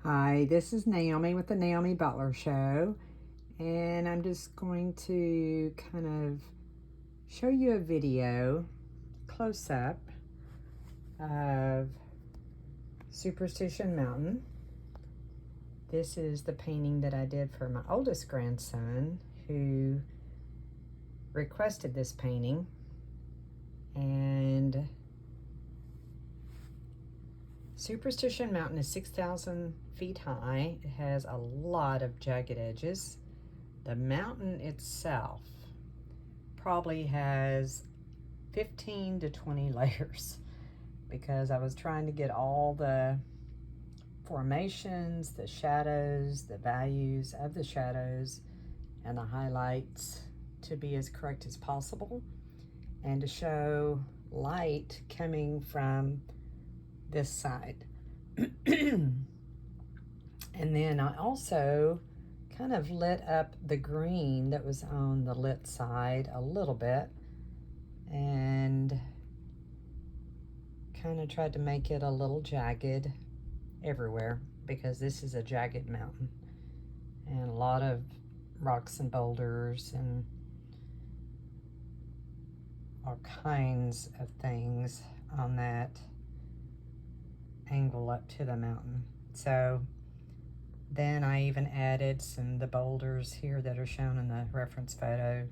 Hi, this is Naomi with the Naomi Butler Show, and I'm just going to kind of show you a video close up of Superstition Mountain. This is the painting that I did for my oldest grandson who requested this painting, and Superstition Mountain is 6,000 feet high. It has a lot of jagged edges. The mountain itself probably has 15 to 20 layers because I was trying to get all the formations, the shadows, the values of the shadows, and the highlights to be as correct as possible, and to show light coming from this side. And then I also kind of lit up the green that was on the lit side a little bit and kind of tried to make it a little jagged everywhere because this is a jagged mountain and a lot of rocks and boulders and all kinds of things on that angle up to the mountain. So then I even added the boulders here that are shown in the reference photo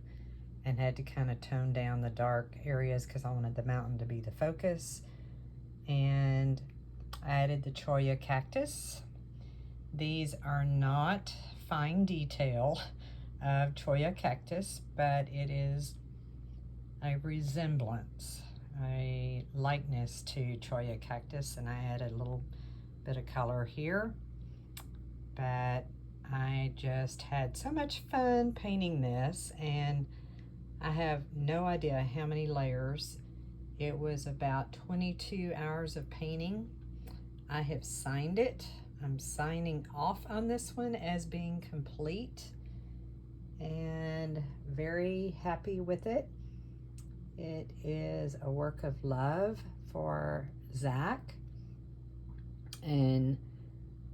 and had to kind of tone down the dark areas because I wanted the mountain to be the focus. And I added the cholla cactus. These are not fine detail of cholla cactus, but it is a resemblance, a likeness to cholla cactus, and I added a little bit of color here. But I just had so much fun painting this, and I have no idea how many layers. It was about 22 hours of painting. I have signed it. I'm signing off on this one as being complete and very happy with it. It is a work of love for Zach, and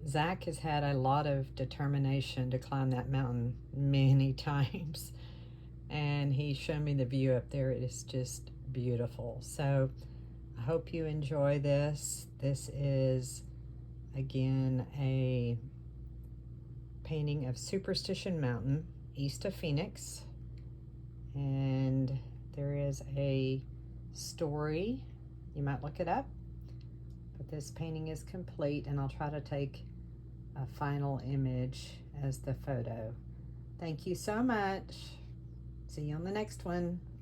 Zach has had a lot of determination to climb that mountain many times, and he showed me the view up there. It is just beautiful. So I hope you enjoy this. This is, again, a painting of Superstition Mountain east of Phoenix, and there is a story. You might look it up, but this painting is complete, and I'll try to take a final image as the photo. Thank you so much. See you on the next one.